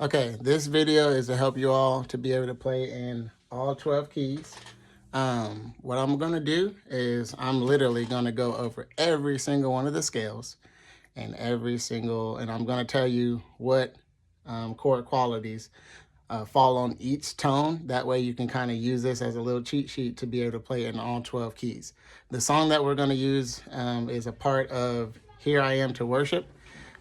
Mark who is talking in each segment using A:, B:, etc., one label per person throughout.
A: Okay, this video is to help you all to be able to play in all 12 keys. What I'm going to do is I'm literally going to go over every single one of the scales and and I'm going to tell you what chord qualities fall on each tone. That way you can kind of use this as a little cheat sheet to be able to play in all 12 keys. The song that we're going to use is a part of Here I Am to Worship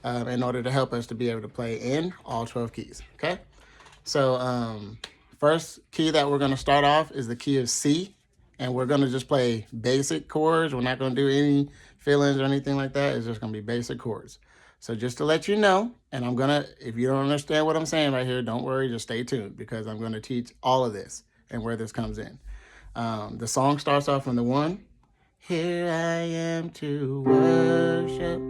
A: in order to help us to be able to play in all 12 keys, okay? So first key that we're going to start off is the key of C, and we're going to just play basic chords. We're not going to do any fill-ins or anything like that. It's just going to be basic chords. So just to let you know, and I'm going to, if you don't understand what I'm saying right here, don't worry, just stay tuned because I'm going to teach all of this and where this comes in. The song starts off from the 1. Here I am to worship.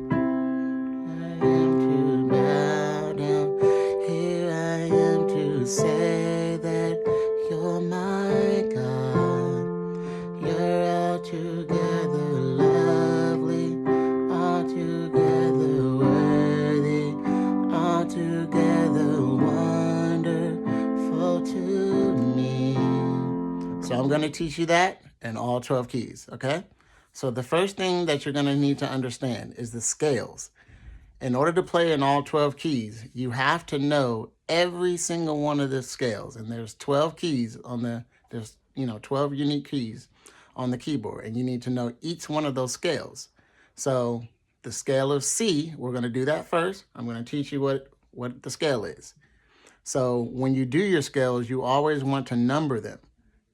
A: I am to bow down. Here I am to say that you're my God. You're altogether lovely, altogether worthy, altogether wonderful to me. So I'm going to teach you that in all 12 keys, okay? So the first thing that you're going to need to understand is the scales. In order to play in all 12 keys, you have to know every single one of the scales. And there's 12 keys on there's 12 unique keys on the keyboard. And you need to know each one of those scales. So the scale of C, we're going to do that first. I'm going to teach you what the scale is. So when you do your scales, you always want to number them.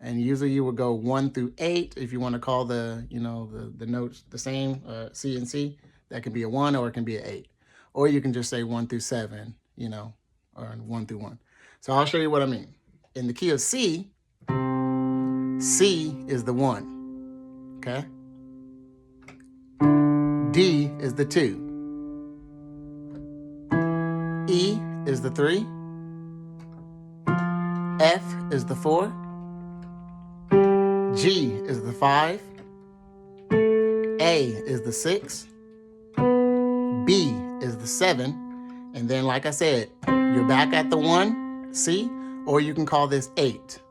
A: And usually you would go 1 through 8 if you want to call the notes the same, C and C. That can be a 1 or it can be an 8. Or you can just say 1 through 7, or 1 through 1. So I'll show you what I mean. In the key of C, C is the 1, okay? D is the 2. E is the 3. F is the 4. G is the 5. A is the 6. B is the 7. And then, like I said, you're back at the 1, C, or you can call this 8,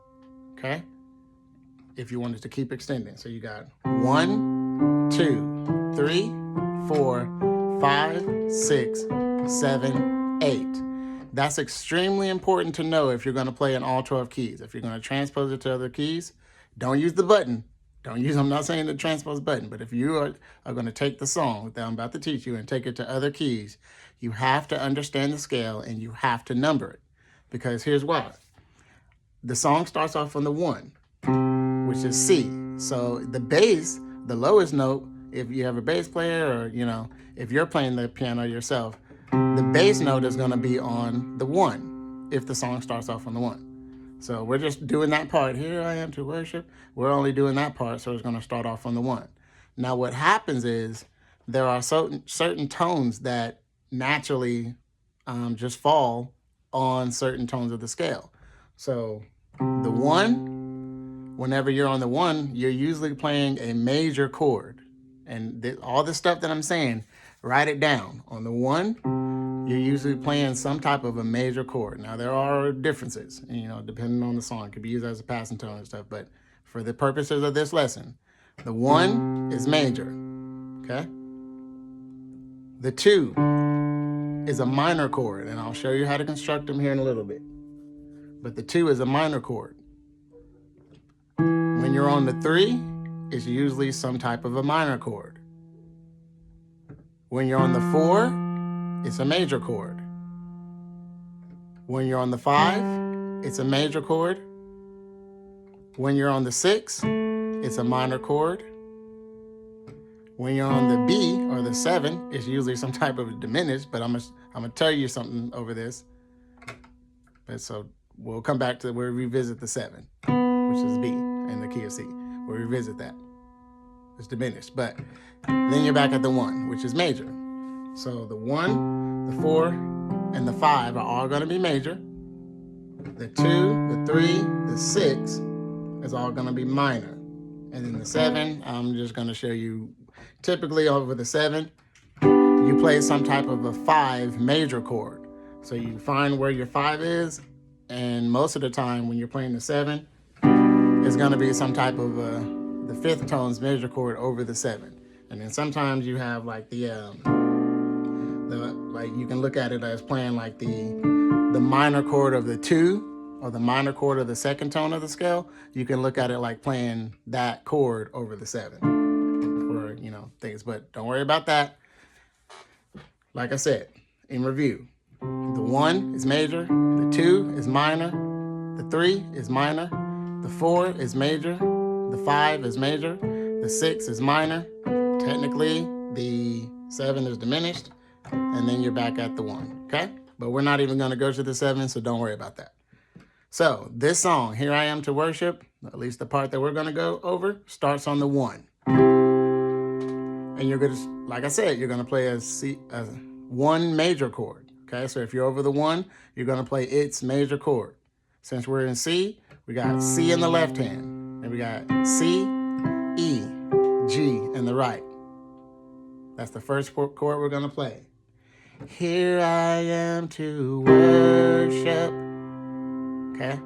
A: okay? If you wanted to keep extending. So you got 1, 2, 3, 4, 5, 6, 7, 8. That's extremely important to know if you're going to play in all 12 keys. If you're going to transpose it to other keys, don't use the button. I'm not saying the transpose button, but if you are going to take the song that I'm about to teach you and take it to other keys, you have to understand the scale and you have to number it. Because here's why. The song starts off on the 1, which is C. So the bass, the lowest note, if you have a bass player or, if you're playing the piano yourself, the bass note is going to be on the 1 if the song starts off on the 1. So we're just doing that part. Here I am to worship. We're only doing that part, so it's going to start off on the 1. Now what happens is there are certain tones that naturally just fall on certain tones of the scale. So the 1, whenever you're on the 1, you're usually playing a major chord. And all the stuff that I'm saying, write it down. On the 1, you're usually playing some type of a major chord. Now, there are differences, depending on the song. It could be used as a passing tone and stuff, but for the purposes of this lesson, the 1 is major, okay? The 2 is a minor chord, and I'll show you how to construct them here in a little bit. But the 2 is a minor chord. When you're on the 3, it's usually some type of a minor chord. When you're on the 4, it's a major chord. When you're on the 5, it's a major chord. When you're on the 6, it's a minor chord. When you're on the B or the 7, it's usually some type of diminished, but I'm gonna tell you something over this. But so we'll come back to we'll revisit the 7, which is B in the key of C. We'll revisit that. It's diminished, but then you're back at the 1, which is major. So the 1, the 4, and the 5 are all going to be major. The 2, the 3, the 6 is all going to be minor. And then the 7, I'm just going to show you, typically over the 7, you play some type of a 5 major chord. So you find where your 5 is, and most of the time when you're playing the 7, it's going to be some type of the 5th tone's major chord over the 7. And then sometimes you have like like you can look at it as playing like the minor chord of the 2 or the minor chord of the 2nd tone of the scale. You can look at it like playing that chord over the 7 for, you know, things. But don't worry about that. Like I said, in review, the 1 is major, the 2 is minor, the 3 is minor, the 4 is major, the 5 is major, the 6 is minor. Technically, the 7 is diminished, and then you're back at the 1, okay? But we're not even going to go to the 7, so don't worry about that. So this song, Here I Am to Worship, at least the part that we're going to go over, starts on the 1. And you're going to, like I said, you're going to play a 1 major chord, okay? So if you're over the 1, you're going to play its major chord. Since we're in C, we got C in the left hand, and we got C, E, G in the right. That's the first chord we're going to play. Here I am to worship. Okay?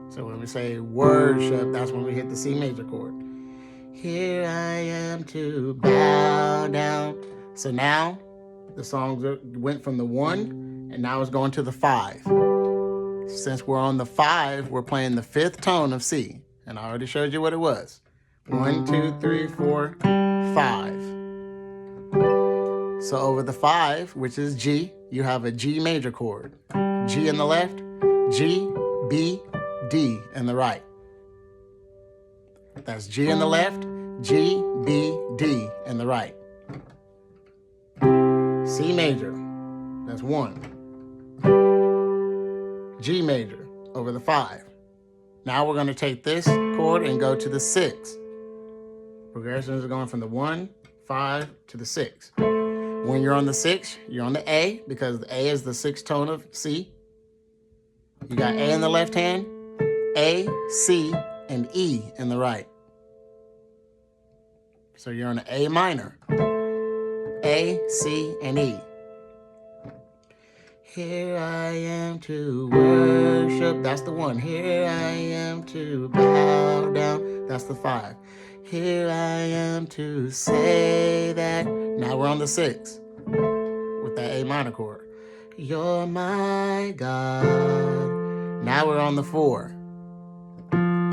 A: So when we say worship, that's when we hit the C major chord. Here I am to bow down. So now the song went from the 1, and now it's going to the 5. Since we're on the 5, we're playing the 5th tone of C. And I already showed you what it was. 1, 2, 3, 4, 5. So over the 5, which is G, you have a G major chord. G in the left, G, B, D in the right. That's G in the left, G, B, D in the right. C major, that's 1. G major over the 5. Now we're going to take this chord and go to the 6. Progressions are going from the 1, 5 to the 6. When you're on the 6, you're on the A, because the A is the 6th tone of C. You got A in the left hand, A, C, and E in the right. So you're on an A minor. A, C, and E. Here I am to worship. That's the 1. Here I am to bow down. That's the 5. Here I am to say that. Now we're on the 6 with that A minor chord. You're my God. Now we're on the 4.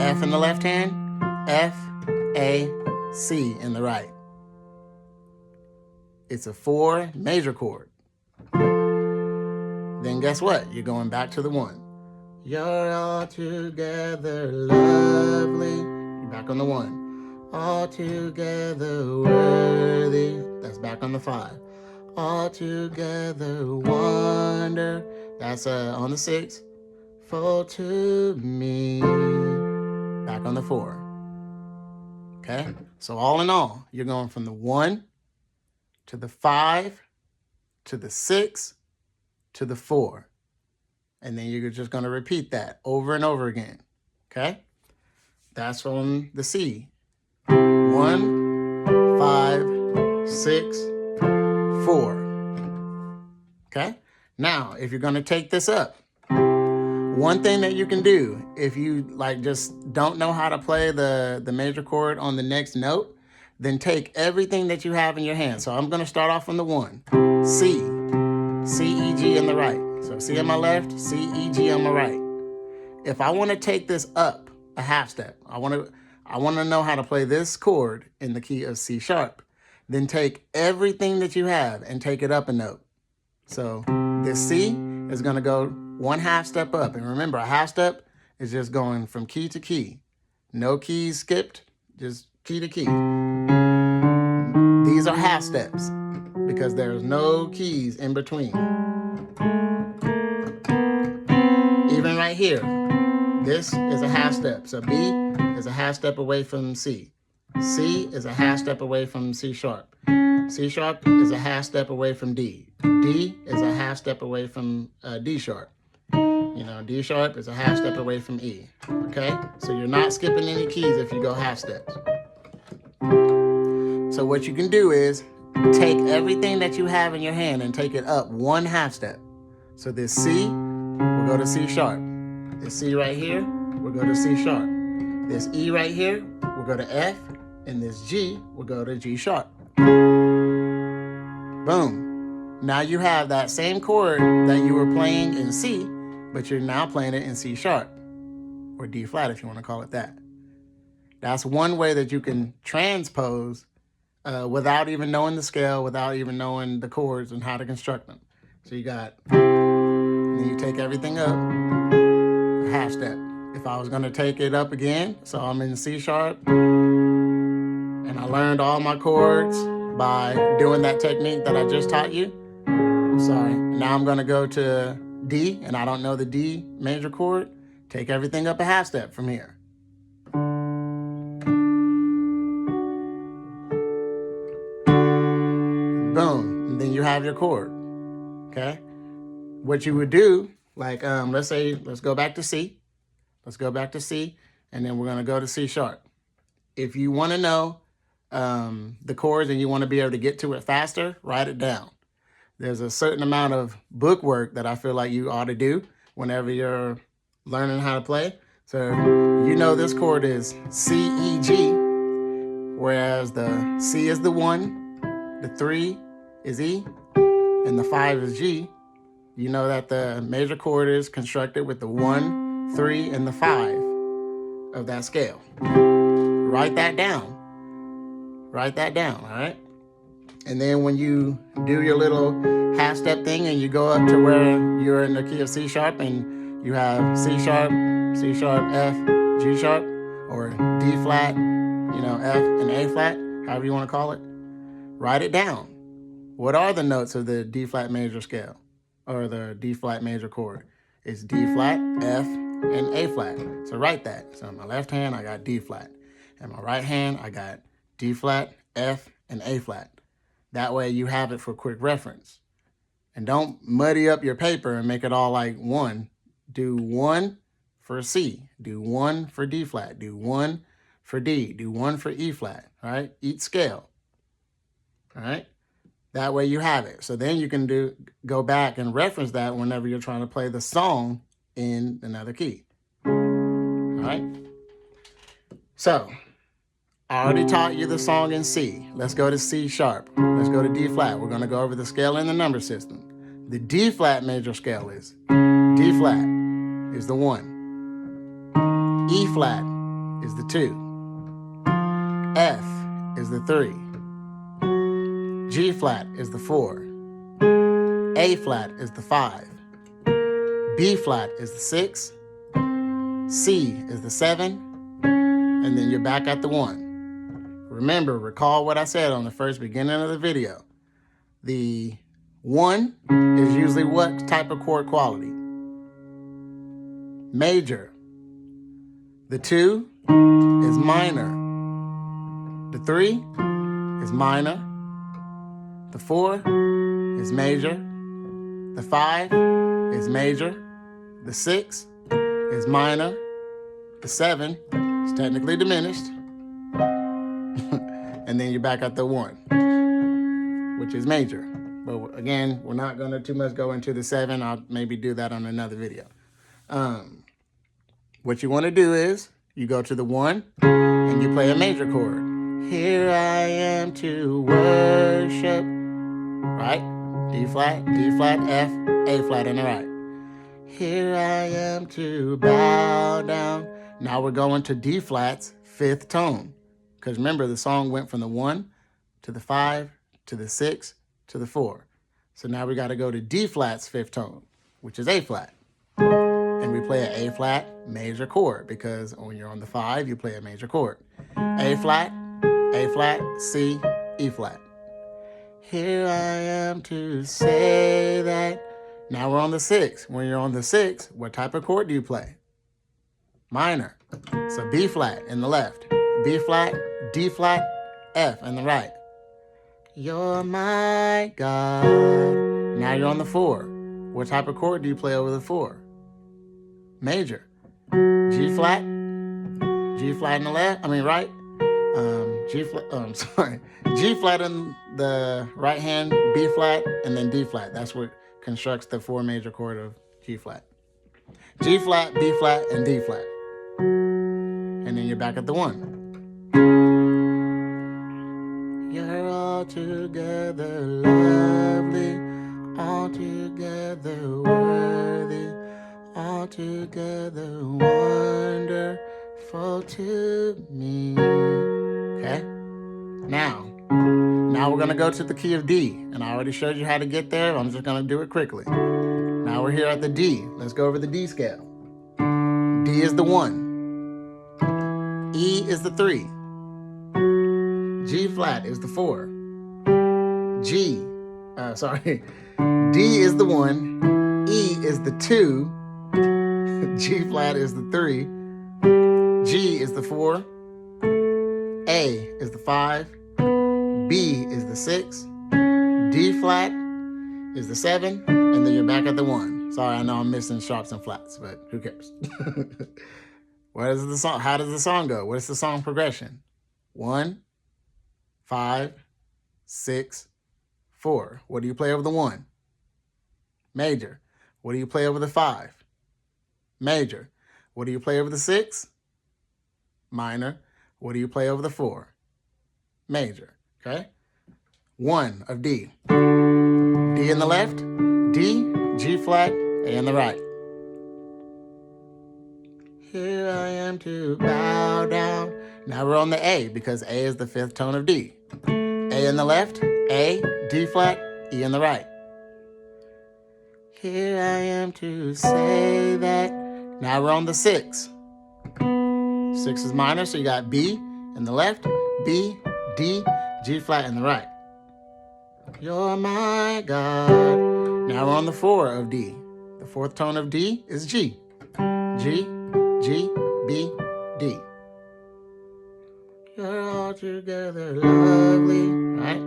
A: F in the left hand, F, A, C in the right. It's a 4 major chord. Then guess what? You're going back to the 1. You're altogether lovely. You're back on the 1. Altogether worthy. That's back on the 5. Altogether wonder. That's on the 6. Fall to me. Back on the 4. Okay? So all in all, you're going from the 1 to the 5 to the 6 to the 4. And then you're just going to repeat that over and over again. Okay? That's from the C. 1, 5, 6, 4. Okay? Now, if you're going to take this up, one thing that you can do, if you like just don't know how to play the major chord on the next note, then take everything that you have in your hand. So I'm going to start off on the 1. C. C, E, G in the right. So C on my left, C, E, G on my right. If I want to take this up a half step, I want to know how to play this chord in the key of C sharp. Then take everything that you have and take it up a note. So this C is going to go 1 half step up. And remember, a half step is just going from key to key. No keys skipped, just key to key. These are half steps because there's no keys in between. Even right here, this is a half step. So B is a half step away from C. C is a half step away from C sharp. C sharp is a half step away from D. D is a half step away from D sharp. You know, D sharp is a half step away from E. Okay? So you're not skipping any keys if you go half steps. So what you can do is take everything that you have in your hand and take it up 1 half step. So this C will go to C sharp. This C right here will go to C sharp. This E right here will go to F, and this G will go to G sharp. Boom. Now you have that same chord that you were playing in C, but you're now playing it in C sharp, or D flat if you want to call it that. That's one way that you can transpose without even knowing the scale, without even knowing the chords and how to construct them. So you got, and then you take everything up, a half step. If I was going to take it up again, so I'm in C sharp, and I learned all my chords by doing that technique that I just taught you. Sorry. Now I'm going to go to D, and I don't know the D major chord. Take everything up a half step from here. Boom. And then you have your chord. Okay? What you would do, like, let's go back to C. Let's go back to C, and then we're going to go to C sharp. If you want to know the chords and you want to be able to get to it faster, write it down. There's a certain amount of book work that I feel like you ought to do whenever you're learning how to play. So you know this chord is C, E, G, whereas the C is the 1, the 3 is E, and the 5 is G. You know that the major chord is constructed with the 1, 3, and the 5 of that scale. Write that down. Write that down, all right? And then when you do your little half step thing and you go up to where you're in the key of C sharp and you have C sharp, F, G sharp, or D flat, F and A flat, however you want to call it, write it down. What are the notes of the D flat major scale or the D flat major chord? It's D flat, F, and A flat. So write that. So in my left hand, I got D flat. In my right hand, I got D flat, F, and A flat. That way you have it for quick reference. And don't muddy up your paper and make it all like one. Do 1 for C. Do 1 for D flat. Do 1 for D. Do 1 for E flat. All right? Each scale. All right? That way you have it. So then you can go back and reference that whenever you're trying to play the song in another key. All right? So I already taught you the song in C. Let's go to C sharp. Let's go to D flat. We're going to go over the scale in the number system. The D flat major scale is D flat is the 1. E flat is the 2. F is the 3. G flat is the 4. A flat is the 5. B flat is the 6. C is the 7. And then you're back at the 1. Remember, recall what I said on the first beginning of the video. The 1 is usually what type of chord quality? Major. The 2 is minor. The 3 is minor. The 4 is major. The 5 is major. The 6 is minor. The 7 is technically diminished. And then you're back at the 1, which is major. But again, we're not going to too much go into the 7. I'll maybe do that on another video. What you want to do is you go to the 1 and you play a major chord. Here I am to worship. Right? D flat, F, A flat on the right. Here I am to bow down. Now we're going to D flat's 5th tone. Because remember, the song went from the 1 to the 5 to the 6 to the 4. So now we got to go to D flat's 5th tone, which is A flat. And we play an A flat major chord because when you're on the 5, you play a major chord. A flat, C, E flat. Here I am to say that. Now we're on the 6. When you're on the 6, what type of chord do you play? Minor. So B flat in the left. B flat, D flat, F in the right. You're my God. Now you're on the 4. What type of chord do you play over the 4? Major. G flat in the left, right. G flat in the right hand, B flat, and then D flat. That's what constructs the 4 major chord of G flat. G flat, B flat, and D flat. And then you're back at the 1. You're all together lovely, all together worthy, all together wonderful to me. Okay? Now we're going to go to the key of D. And I already showed you how to get there. I'm just going to do it quickly. Now we're here at the D. Let's go over the D scale. D is the 1. E is the 3. G flat is the 4. D is the 1. E is the 2. G flat is the 3. G is the 4. A is the 5. B is the 6. D flat is the 7. And then you're back at the 1. Sorry, I know I'm missing sharps and flats, but who cares? How does the song go? What's the song progression? 1, 5, 6, 4. What do you play over the 1? Major. What do you play over the 5? Major. What do you play over the 6? Minor. What do you play over the 4? Major. Okay? 1 of D. D in the left, D, G flat, A in the right. Here I am to bow down. Now we're on the A because A is the 5th tone of D. A in the left, A, D flat, E in the right. Here I am to say that. Now we're on the 6. 6 is minor, so you got B in the left, B, D, G flat in the right. You're my God. Now we're on the 4 of D. The 4th tone of D is G. G, G, B, D. You're all together lovely, right?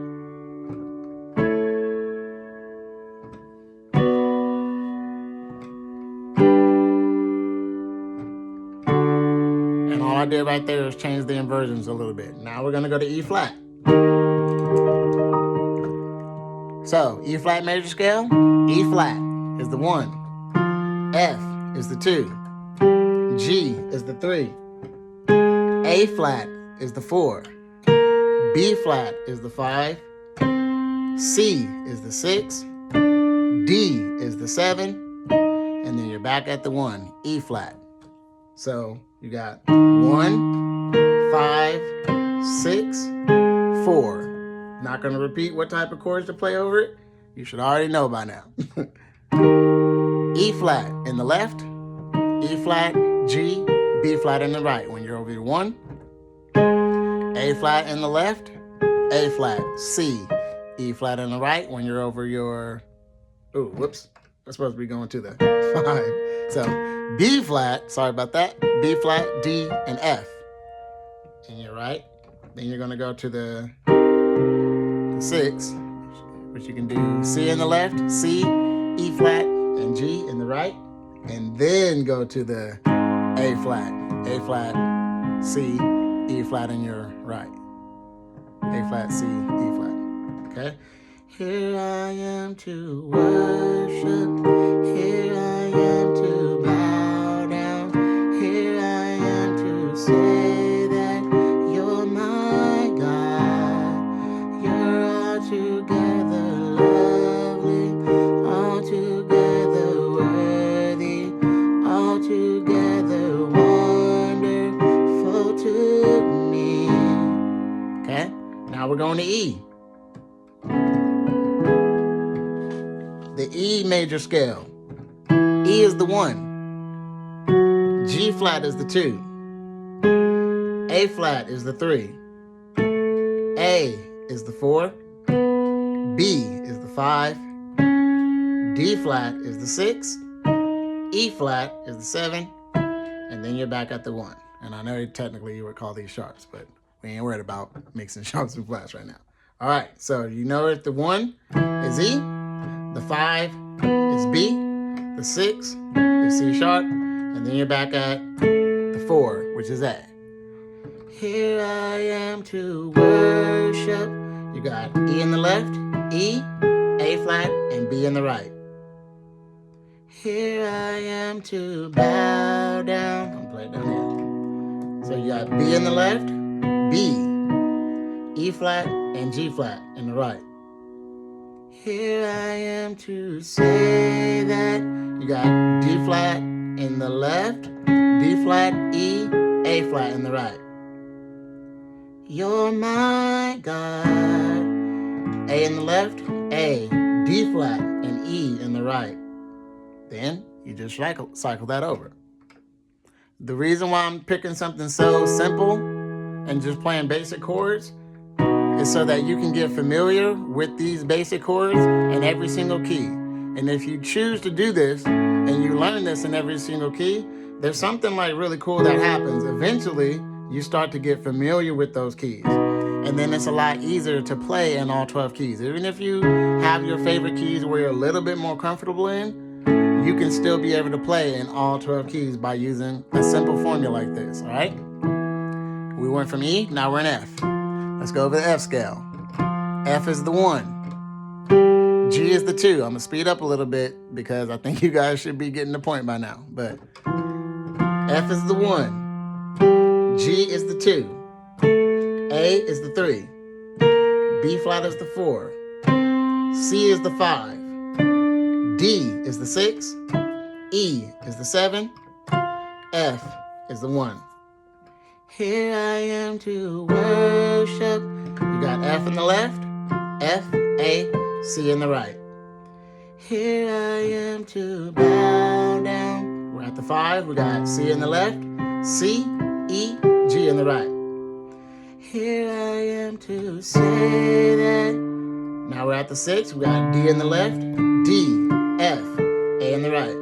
A: And all I did right there is change the inversions a little bit. Now we're going to go to E flat. So, E flat major scale, E flat is the 1. F is the 2. G is the 3. A flat is the 4. B flat is the 5. C is the 6. D is the 7. And then you're back at the 1, E flat. So you got 1, 5, 6, 4. Not going to repeat what type of chords to play over it. You should already know by now. E flat in the left, E flat, G, B flat in the right when you're over your 1. A flat in the left, A flat, C, E flat in the right when you're over your, ooh, whoops. That's supposed to be going to the 5. So B flat, sorry about that, B flat, D, and F. And you're right. Then you're going to go to the 6, which you can do C in the left, C, E flat, and G in the right. And then go to the A flat, C, E flat in your right. A flat, C, E flat. Okay? Here I am to worship. Here I am to bow down. Here I am to say that you're my God. You're all together lovely, all together worthy, all together wonderful to me. Okay? Now we're going to E. The E major scale. E is the 1. G flat is the 2. A flat is the 3. A is the 4. B is the 5. D flat is the 6. E flat is the 7. And then you're back at the 1. And I know technically you would call these sharps, but we ain't worried about mixing sharps and flats right now. All right, so you know if the 1 is E, the 5 is B, the 6 is C sharp, and then you're back at the 4, which is A. Here I am to worship. You got E in the left, E, A flat, and B in the right. Here I am to bow down. I'm gonna play it down here. So you got B in the left, B, E flat, and G flat in the right. Here I am to say that. You got D flat in the left, D flat, E, A flat in the right. You're my God. A in the left, A, D flat, and E in the right. Then you just cycle that over. The reason why I'm picking something so simple and just playing basic chords is so that you can get familiar with these basic chords in every single key. And if you choose to do this and you learn this in every single key, there's something like really cool that happens. Eventually, you start to get familiar with those keys. And then it's a lot easier to play in all 12 keys. Even if you have your favorite keys where you're a little bit more comfortable in, you can still be able to play in all 12 keys by using a simple formula like this, all right? We went from E, now we're in F. Let's go over the F scale. F is the 1. G is the 2. I'm gonna speed up a little bit because I think you guys should be getting the point by now. But F is the 1. G is the 2. A is the 3. B flat is the 4. C is the 5. D is the 6. E is the 7. F is the 1. Here I am to worship. You got F in the left, F, A, C in the right. Here I am to bow down. We're at the 5. We got C in the left, C, E, G in the right. Here I am to say that. Now we're at the 6. We got D in the left, D, F, A in the right.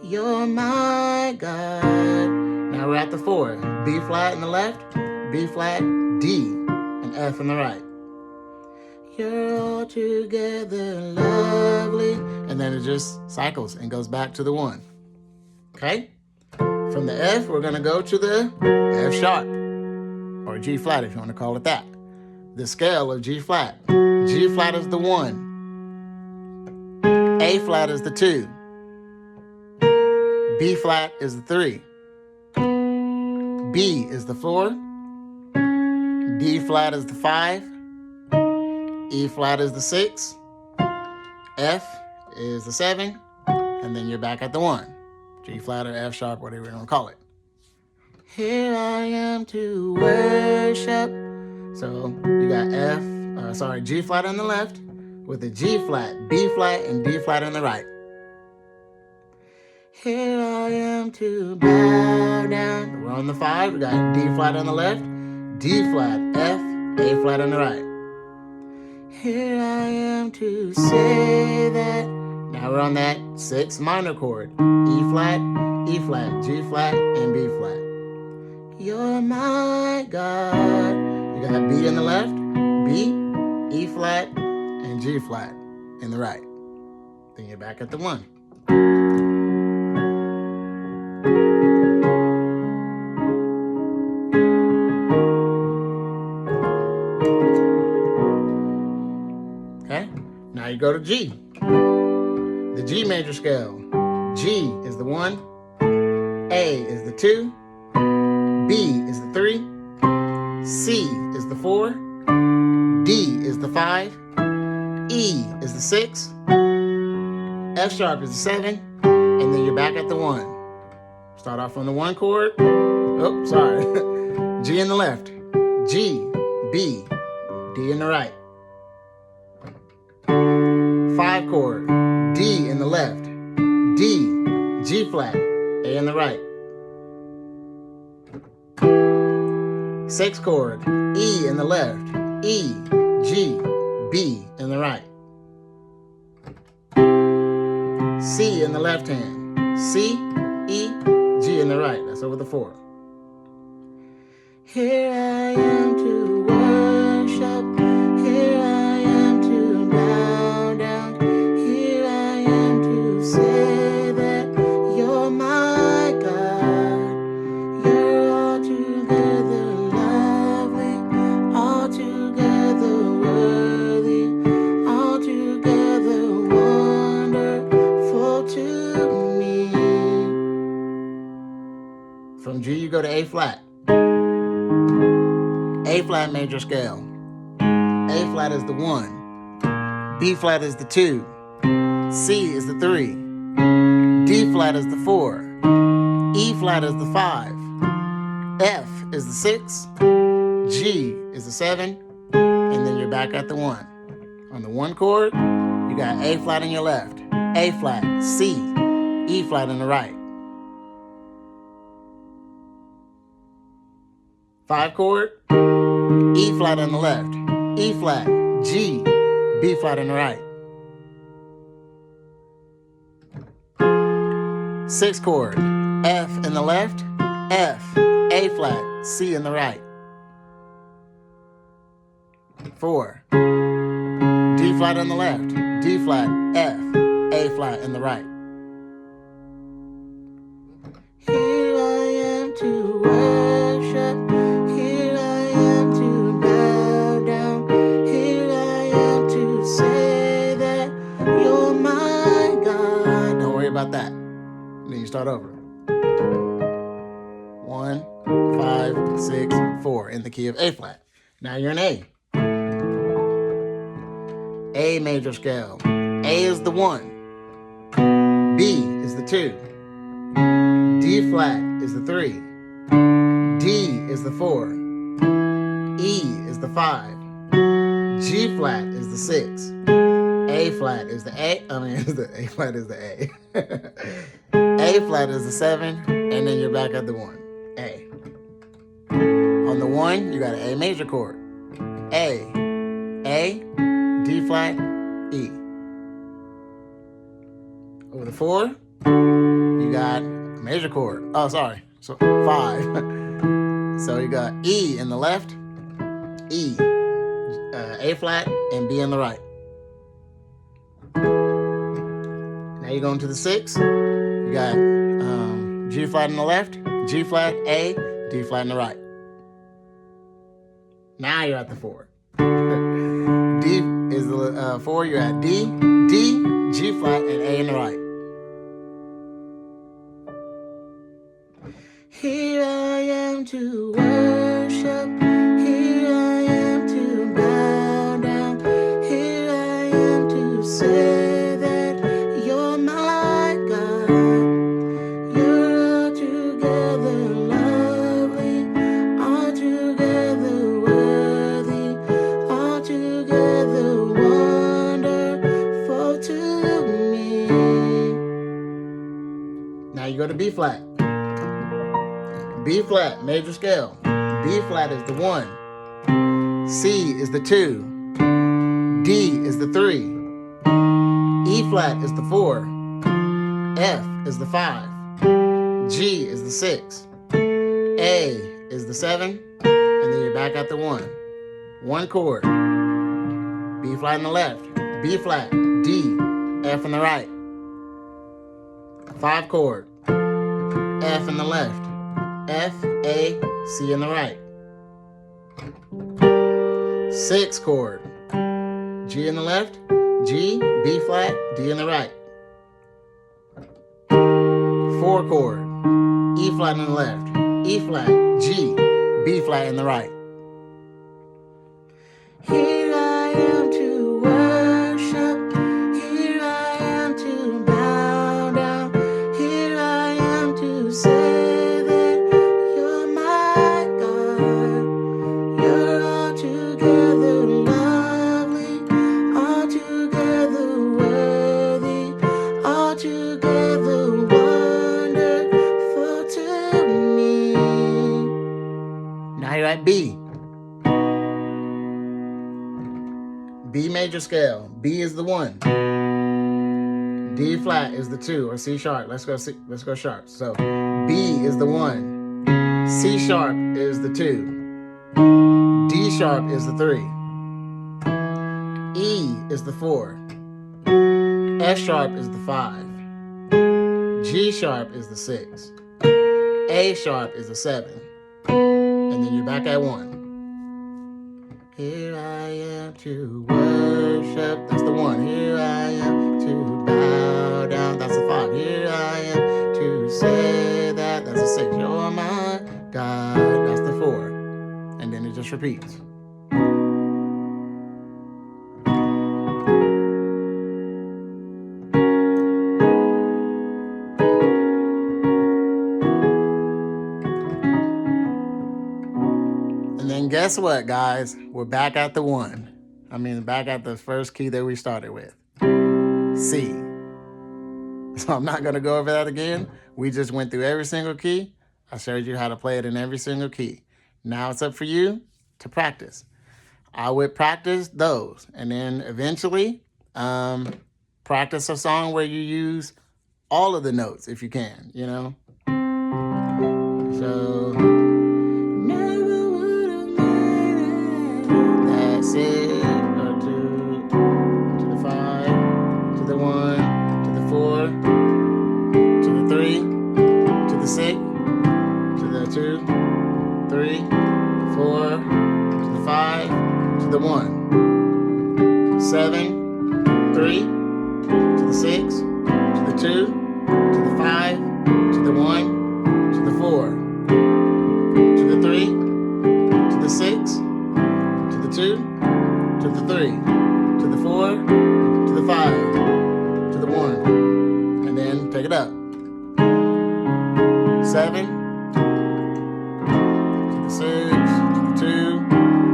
A: You're my God. Now we're at the 4. B flat in the left, B flat, D, and F in the right. You're all together lovely. And then it just cycles and goes back to the 1. Okay? From the F, we're gonna go to the F sharp, or G flat if you wanna call it that. The scale of G flat. G flat is the 1. A flat is the 2. B flat is the 3. B is the 4. D flat is the 5. E flat is the 6. F is the 7. And then you're back at the 1. G flat or F sharp, whatever you want to call it. Here I am to worship. So you got G flat on the left with a G flat, B flat, and D flat on the right. Here I am to bow down. We're on the 5. We got D flat on the left, D flat, F, A flat on the right. Here I am to say that. Now we're on that 6 minor chord. E flat, G flat, and B flat. You're my God. You got B in the left, B, E flat, and G flat in the right. Then you're back at the 1. Okay, now you go to G. The G major scale. G is the 1, A is the 2, B is the 3, C is the 4, D is the 5, E is the 6, F sharp is the 7, and then you're back at the 1. Start off on the 1 chord. Oh, sorry. G in the left, G, B, D in the right. 5 chord, D in the left, D, G flat, A in the right. 6 chord, E in the left, E, G, B in the right. C in the left hand, C, E, G in the right. That's over the 4. Here I am to worship. Here I am to bow down. Here I am to say that you're my God. You're altogether lovely, altogether worthy, altogether wonderful to me. From G, you go to A flat. A flat major scale. A flat is the 1. B flat is the 2. C is the 3. D flat is the 4. E flat is the 5. F is the 6. G is the 7. And then you're back at the 1. On the 1 chord, you got A flat on your left, A flat, C, E flat on the right. 5 chord, E flat on the left, E flat, G, B flat on the right. 6 chord, F in the left, F, A flat, C in the right. 4, D flat on the left, D flat, F, A flat in the right. Here I am to worship, here I am to bow down, here I am to say that you're my God. Don't worry about that. Then you start over. 1, 5, 6, 4 in the key of A flat. Now you're in A. A major scale. A is the 1. B is the 2. D flat is the 3. D is the 4. E is the 5. G flat is the 6. A flat is the A. A flat is the A. A flat is the 7, and then you're back at the 1. A. On the 1, you got an A major chord. A, D flat, E. Over the 4, you got a major chord. Oh, sorry. So 5. So you got E in the left, E, A flat, and B in the right. Now you're going to the 6. You got G flat in the left, G flat, A, D flat in the right. Now you're at the 4. D is the 4, you're at D, G flat, and A in the right. Here I am to worship, here I am to bow down, here I am to say that you're my God. You're altogether lovely, altogether worthy, altogether wonderful to me. Now you go to B flat. B flat, major scale. B flat is the 1. C is the 2. D is the 3. E flat is the 4. F is the 5. G is the 6. A is the 7. And then you're back at the 1. 1 chord. B flat on the left. B flat, D, F on the right. 5 chord. F on the left. F, A, C in the right. 6 chord. G in the left, G, B flat, D in the right. 4 chord. E flat on the left, E flat, G, B flat in the right. Here I am to worship, here I am to bow down, here I am to say at B. B major scale. B is the 1. D flat is the 2, or C sharp. Let's go sharp. So B is the 1. C sharp is the 2. D sharp is the 3. E is the 4. F sharp is the 5. G sharp is the 6. A sharp is the 7. And then you're back at 1. Here I am to worship. That's the 1. Here I am to bow down. That's the 5. Here I am to say that. That's the 6. You're my just repeats. And then guess what, guys? We're back at the one. Back at the first key that we started with, C. So I'm not going to go over that again. We just went through every single key. I showed you how to play it in every single key. Now it's up for you to practice. I would practice those, and then eventually practice a song where you use all of the notes if you can, you know. So never would have made it. That's it. Or to the 5, to the 1, to the 4, to the 3, to the 6, to the 2, 3, 4, to the 5, to the 1, 7, 3, to the 6, to the 2, to the 5, to the 1, to the 4, to the 3, to the 6, to the 2, to the 3, to the 4, to the 5, to the 1, and then pick it up. 7, to the 6, to the 2,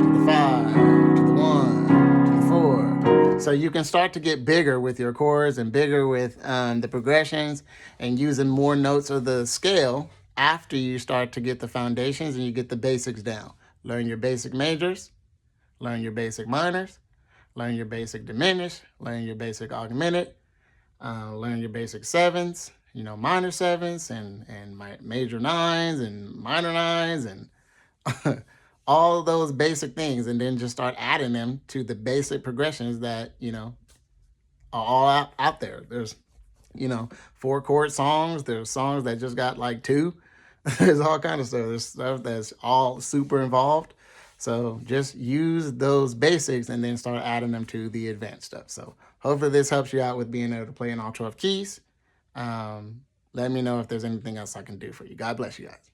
A: to the 5, to the 1, to the 4. So you can start to get bigger with your chords and bigger with the progressions and using more notes of the scale after you start to get the foundations and you get the basics down. Learn your basic majors, learn your basic minors, learn your basic diminished, learn your basic augmented, learn your basic sevens, minor sevens and major nines and minor nines and all of those basic things, and then just start adding them to the basic progressions that, are all out there. There's, 4-chord songs. There's songs that just got like 2. There's all kind of stuff. There's stuff that's all super involved. So just use those basics and then start adding them to the advanced stuff. So hopefully this helps you out with being able to play in all 12 keys. Let me know if there's anything else I can do for you. God bless you guys.